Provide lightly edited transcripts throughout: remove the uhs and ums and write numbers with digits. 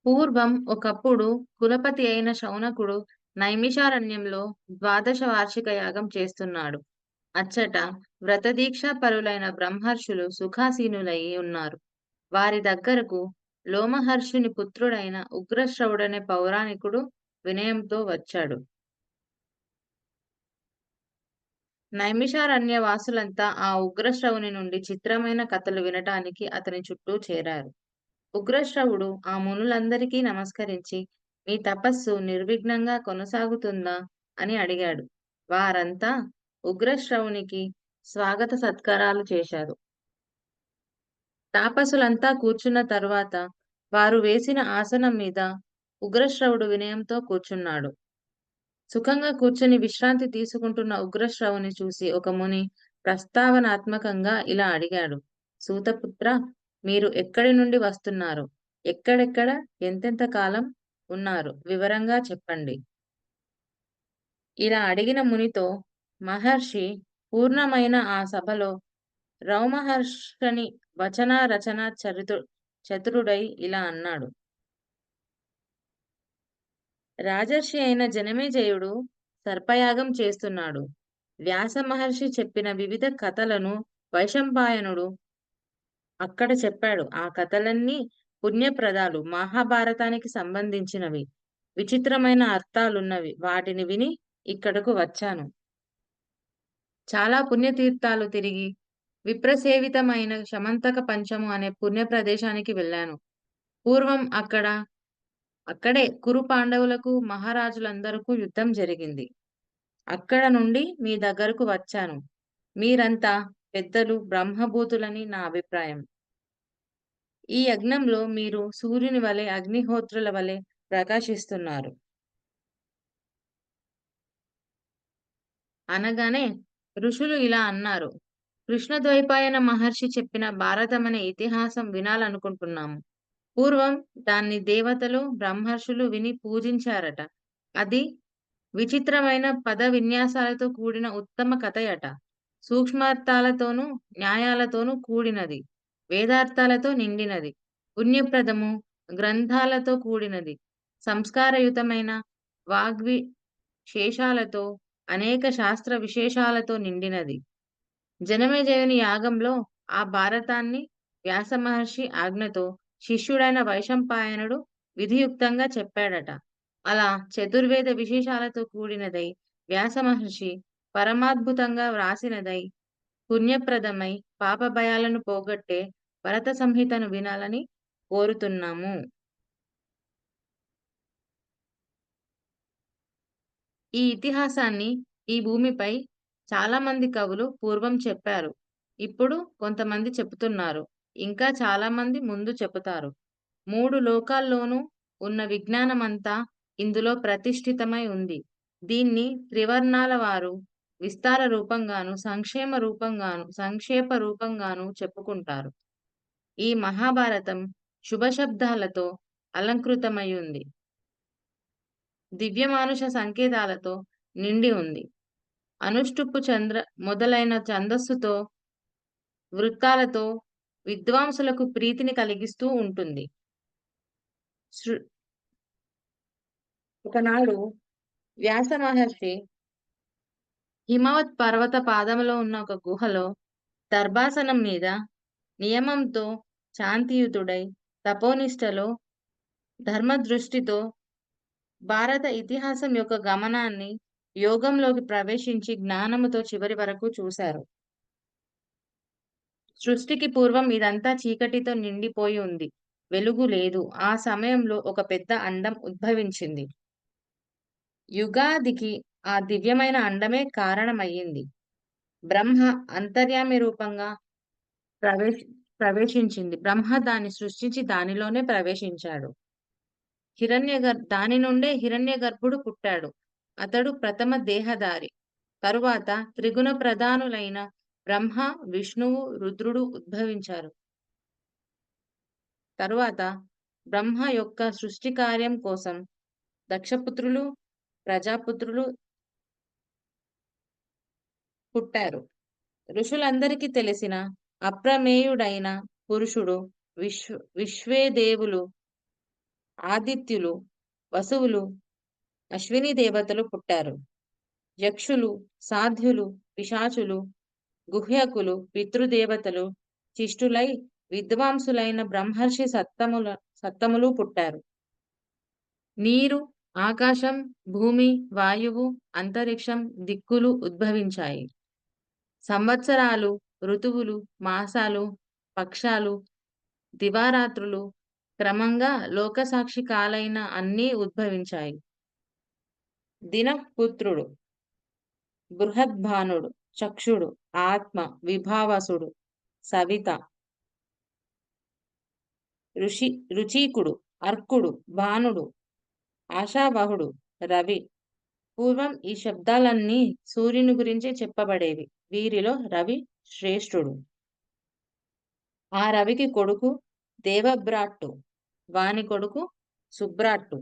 పూర్వం ఒకప్పుడు కులపతి అయిన శౌనకుడు నైమిషారణ్యంలో ద్వాదశ వార్షిక యాగం చేస్తున్నాడు. అచ్చట వ్రతదీక్షా పరులైన బ్రహ్మర్షులు సుఖాసీనులై ఉన్నారు. వారి దగ్గరకు లోమహర్షుని పుత్రుడైన ఉగ్రశ్రవుడనే పౌరాణికుడు వినయంతో వచ్చాడు. నైమిషారణ్య వాసులంతా ఆ ఉగ్రశ్రవుని నుండి చిత్రమైన కథలు వినటానికి అతని చుట్టూ చేరారు. ఉగ్రశ్రవుడు ఆ మునులందరికీ నమస్కరించి, మీ తపస్సు నిర్విఘ్నంగా కొనసాగుతుందా అని అడిగాడు. వారంతా ఉగ్రశ్రవునికి స్వాగత సత్కారాలు చేశారు. తాపసులంతా కూర్చున్న తరువాత వారు వేసిన ఆసనం మీద ఉగ్రశ్రవుడు వినయంతో కూర్చున్నాడు. సుఖంగా కూర్చొని విశ్రాంతి తీసుకుంటున్న ఉగ్రశ్రవుని చూసి ఒక ముని ప్రస్తావనాత్మకంగా ఇలా అడిగాడు. సూతపుత్ర, మీరు ఎక్కడి నుండి వస్తున్నారు? ఎక్కడెక్కడ ఎంతెంత కాలం ఉన్నారు? వివరంగా చెప్పండి. ఇలా అడిగిన మునితో మహర్షి పూర్ణమైన ఆ సభలో రౌమహర్షని వచన రచన చతురుడై ఇలా అన్నాడు. రాజర్షి అయిన జనమేజయుడు సర్పయాగం చేస్తున్నాడు. వ్యాస మహర్షి చెప్పిన వివిధ కథలను వైశంపాయనుడు అక్కడ చెప్పాడు. ఆ కథలన్నీ పుణ్యప్రదాలు, మహాభారతానికి సంబంధించినవి. విచిత్రమైన అర్థాలున్నవి. వాటిని విని ఇక్కడకు వచ్చాను. చాలా పుణ్యతీర్థాలు తిరిగి విప్రసేవితమైన శమంతక పంచము అనే పుణ్య ప్రదేశానికి వెళ్ళాను. పూర్వం అక్కడే కురు పాండవులకు మహారాజులందరకు యుద్ధం జరిగింది. అక్కడ నుండి మీ దగ్గరకు వచ్చాను. మీరంతా పెద్దలు బ్రహ్మభూతులని నా అభిప్రాయం. ఈ యజ్ఞంలో మీరు సూర్యుని వలె అగ్నిహోత్రుల వలె ప్రకాశిస్తున్నారు. అనగానే ఋషులు ఇలా అన్నారు. కృష్ణద్వైపాయన మహర్షి చెప్పిన భారతమనే ఇతిహాసం వినాలనుకుంటున్నాము. పూర్వం దాన్ని దేవతలు, బ్రహ్మర్షులు విని పూజించారట. అది విచిత్రమైన పద విన్యాసాలతో కూడిన ఉత్తమ కథయట. సూక్ష్మార్థాలతోనూ, న్యాయాలతోనూ కూడినది. వేదార్థాలతో నిండినది. పుణ్యప్రదము, గ్రంథాలతో కూడినది. సంస్కారయుతమైన వాగ్విశేషాలతో, అనేక శాస్త్ర విశేషాలతో నిండినది. జనమేజయుని యాగంలో ఆ భారతాన్ని వ్యాసమహర్షి ఆజ్ఞతో శిష్యుడైన వైశంపాయనుడు విధియుక్తంగా చెప్పాడట. అలా చతుర్వేద విశేషాలతో కూడినదై వ్యాసమహర్షి పరమాద్భుతంగా వ్రాసినదై పుణ్యప్రదమై పాప భయాలను పోగొట్టే భరత సంహితను వినాలని కోరుతున్నాము. ఈ ఇతిహాసాన్ని ఈ భూమిపై చాలా మంది కవులు పూర్వం చెప్పారు. ఇప్పుడు కొంతమంది చెబుతున్నారు. ఇంకా చాలా మంది ముందు చెబుతారు. 3 లోకాల్లోనూ ఉన్న విజ్ఞానమంతా ఇందులో ప్రతిష్ఠితమై ఉంది. దీన్ని త్రివర్ణాల వారు విస్తార రూపంగాను, సంక్షేప రూపంగాను చెప్పుకుంటారు. ఈ మహాభారతం శుభశబ్దాలతో అలంకృతమై ఉంది. దివ్యమానుష సంకేతాలతో నిండి ఉంది. అనుష్టుప్పు చంద్ర మొదలైన ఛందస్సుతో, వృత్తాలతో విద్వాంసులకు ప్రీతిని కలిగిస్తూ ఉంటుంది. శృ ఒకనాడు వ్యాస మహర్షి హిమవత్ పర్వత పాదములో ఉన్న ఒక గుహలో దర్భాసనం మీద నియమంతో శాంతియుతుడై తపోనిష్టలో ధర్మదృష్టితో భారత ఇతిహాసం యొక్క గమనాన్ని యోగంలోకి ప్రవేశించి జ్ఞానముతో చివరి వరకు చూశారు. సృష్టికి పూర్వం ఇదంతా చీకటితో నిండిపోయి ఉంది. వెలుగు లేదు. ఆ సమయంలో ఒక పెద్ద అండం ఉద్భవించింది. యుగాదికి ఆ దివ్యమైన అండమే కారణమయ్యింది. బ్రహ్మ అంతర్యామి రూపంగా ప్రవేశ ప్రవేశించింది. బ్రహ్మ దాన్ని సృష్టించి దానిలోనే ప్రవేశించాడు. దాని నుండే హిరణ్యగర్భుడు పుట్టాడు. అతడు ప్రథమ దేహధారి. తరువాత త్రిగుణ ప్రధానులైన బ్రహ్మ, విష్ణువు, రుద్రుడు ఉద్భవించారు. తరువాత బ్రహ్మ యొక్క సృష్టి కార్యం కోసం దక్షపుత్రులు, ప్రజాపుత్రులు పుట్టారు. ఋషులందరికీ తెలిసిన అప్రమేయుడైన పురుషుడు విశ్వేదేవులు ఆదిత్యులు, వసువులు, అశ్విని దేవతలు పుట్టారు. యక్షులు, సాధ్యులు, పిశాచులు, గుహ్యకులు, పితృదేవతలు, శిష్టులై విద్వాంసులైన బ్రహ్మర్షి సత్తములు పుట్టారు. నీరు, ఆకాశం, భూమి, వాయువు, అంతరిక్షం, దిక్కులు ఉద్భవించాయి. సంవత్సరాలు, ఋతువులు, మాసాలు, పక్షాలు, దివారాత్రులు క్రమంగా లోకసాక్షి కాలైన అన్నీ ఉద్భవించాయి. దినఃపుత్రుడు, బృహద్భానుడు, చక్షుడు, ఆత్మ, విభావసుడు, సవిత, రుచీకుడు, అర్కుడు, భానుడు, ఆశావహుడు, రవి. పూర్వం ఈ శబ్దాలన్నీ సూర్యుని గురించి చెప్పబడేవి. వీరిలో రవి శ్రేష్ఠుడు. ఆ రవికి కొడుకు దేవభ్రాట్టు, వాని కొడుకు సుభ్రాట్టు.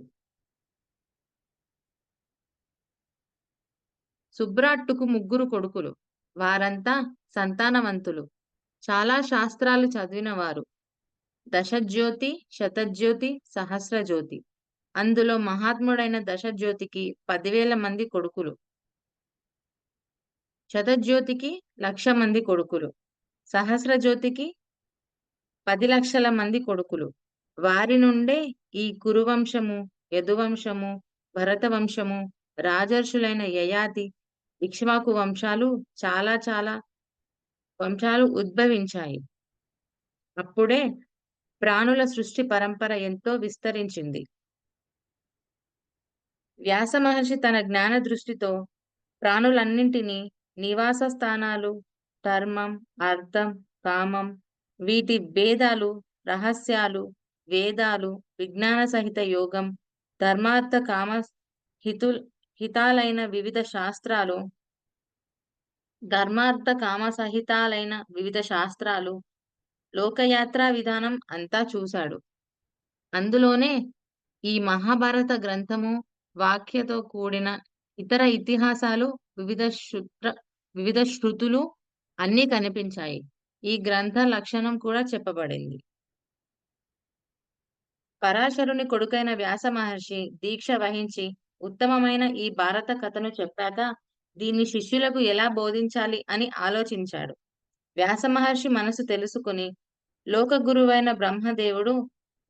సుభ్రాట్టుకు ముగ్గురు కొడుకులు. వారంతా సంతానవంతులు, చాలా శాస్త్రాలు చదివినవారు. దశజ్యోతి, శతజ్యోతి, సహస్రజ్యోతి. అందులో మహాత్ముడైన దశజ్యోతికి 10,000 మంది కొడుకులు. శతజ్యోతికి 1,00,000 మంది కొడుకులు. సహస్రజ్యోతికి 10,00,000 మంది కొడుకులు. వారి నుండే ఈ కురువంశము, యదువంశము, భరతవంశము, రాజర్షులైన యయాతి, ఇక్ష్వాకు వంశాలు చాలా వంశాలు ఉద్భవించాయి. అప్పుడే ప్రాణుల సృష్టి పరంపర ఎంతో విస్తరించింది. వ్యాస మహర్షి తన జ్ఞాన దృష్టితో ప్రాణులన్నింటినీ నివాస స్థానాలు, ధర్మం, అర్థం, కామం, వీటి భేదాలు, రహస్యాలు, వేదాలు, విజ్ఞాన సహిత యోగం, ధర్మార్థ కామ హితు హితాలైన వివిధ శాస్త్రాలు, ధర్మార్థ కామ సహితాలైన వివిధ శాస్త్రాలు, లోకయాత్రా విధానం అంతా చూశాడు. అందులోనే ఈ మహాభారత గ్రంథము, వాక్యతో కూడిన ఇతర ఇతిహాసాలు, వివిధ శృతులు అన్నీ కనిపించాయి. ఈ గ్రంథ లక్షణం కూడా చెప్పబడింది. పరాశరుని కొడుకైన వ్యాస మహర్షి దీక్ష వహించి ఉత్తమమైన ఈ భారత కథను చెప్పాక దీన్ని శిష్యులకు ఎలా బోధించాలి అని ఆలోచించాడు. వ్యాస మహర్షి మనసు తెలుసుకుని లోక గురువైన బ్రహ్మదేవుడు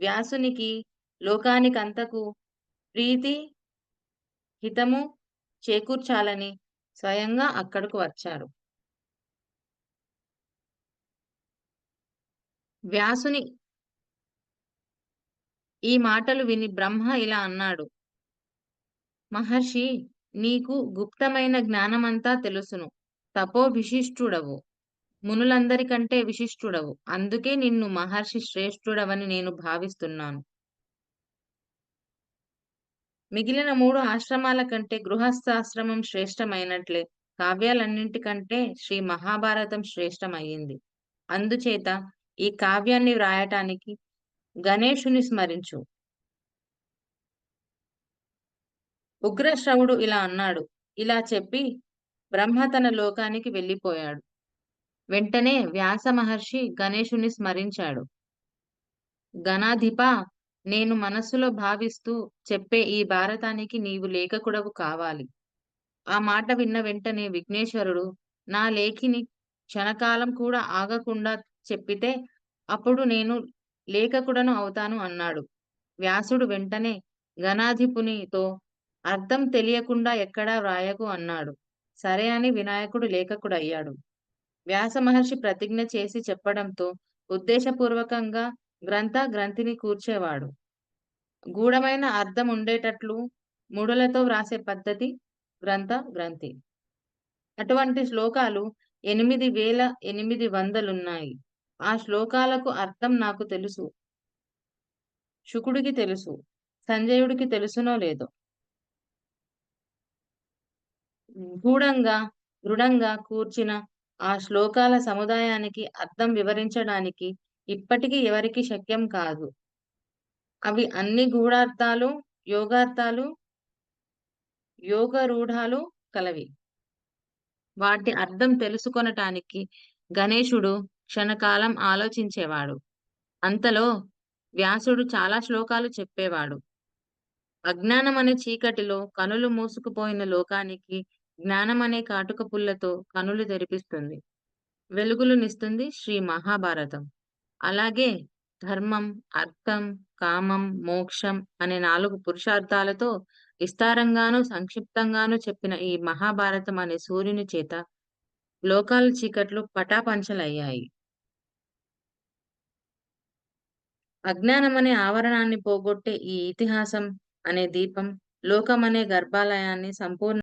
వ్యాసునికి లోకానికంతకు ప్రీతి, హితము చేకూర్చాలని స్వయంగా అక్కడకు వచ్చారు. వ్యాసుని ఈ మాటలు విని బ్రహ్మ ఇలా అన్నాడు: మహర్షి, నీకు గుప్తమైన జ్ఞానమంతా తెలుసును. తపో విశిష్టుడవు, మునులందరికంటే విశిష్టుడవు. అందుకే నిన్ను మహర్షి శ్రేష్ఠుడవని నేను భావిస్తున్నాను. మిగిలిన 3 ఆశ్రమాల కంటే గృహస్థాశ్రమం శ్రేష్టమైనట్లే కావ్యాలన్నింటికంటే శ్రీ మహాభారతం శ్రేష్టమయ్యింది. అందుచేత ఈ కావ్యాన్ని వ్రాయటానికి గణేశుని స్మరించు. ఉగ్రశ్రవుడు ఇలా అన్నాడు. ఇలా చెప్పి బ్రహ్మ తన లోకానికి వెళ్ళిపోయాడు. వెంటనే వ్యాస మహర్షి గణేశుని స్మరించాడు. గణాధిపా, నేను మనస్సులో భావిస్తూ చెప్పే ఈ భారతానికి నీవు లేఖకుడవు కావాలి. ఆ మాట విన్న వెంటనే విఘ్నేశ్వరుడు, నా లేఖిని క్షణకాలం కూడా ఆగకుండా చెప్పితే అప్పుడు నేను లేఖకుడను అవుతాను అన్నాడు. వ్యాసుడు వెంటనే గణాధిపునితో అర్థం తెలియకుండా ఎక్కడా వ్రాయకు అన్నాడు. సరే అని వినాయకుడు లేఖకుడయ్యాడు. వ్యాస మహర్షి ప్రతిజ్ఞ చేసి చెప్పడంతో ఉద్దేశపూర్వకంగా గ్రంథిని కూర్చేవాడు. గూఢమైన అర్థం ఉండేటట్లు ముడులతో వ్రాసే పద్ధతి గ్రంథి. అటువంటి శ్లోకాలు 8,800 ఆ శ్లోకాలకు అర్థం నాకు తెలుసు, శుకుడికి తెలుసు, సంజయుడికి తెలుసునో లేదో. గూఢంగా దృఢంగా కూర్చిన ఆ శ్లోకాల సముదాయానికి అర్థం వివరించడానికి ఇప్పటికీ ఎవరికి శక్యం కాదు. అవి అన్ని గూఢార్థాలు, యోగార్థాలు, యోగరూఢాలు కలవి. వాటి అర్థం తెలుసుకొనటానికి గణేశుడు క్షణకాలం ఆలోచించేవాడు. అంతలో వ్యాసుడు చాలా శ్లోకాలు చెప్పేవాడు. అజ్ఞానమనే చీకటిలో కనులు మూసుకుపోయిన లోకానికి జ్ఞానమనే కాటుక పుల్లతో కనులు తెరిపిస్తుంది. వెలుగులునిస్తుంది శ్రీ మహాభారతం. అలాగే ధర్మం, అర్థం, కామం, మోక్షం అనే 4 పురుషార్థాలతో విస్తారంగాను, సంక్షిప్తంగాను చెప్పిన ఈ మహాభారతం అనే సూర్యుని చేత లోకాల చీకట్లు పటాపంచలయ్యాయి. అజ్ఞానమనే ఆవరణాన్ని పోగొట్టే ఈ ఇతిహాసం అనే దీపం లోకమనే గర్భాలయాన్ని సంపూర్ణ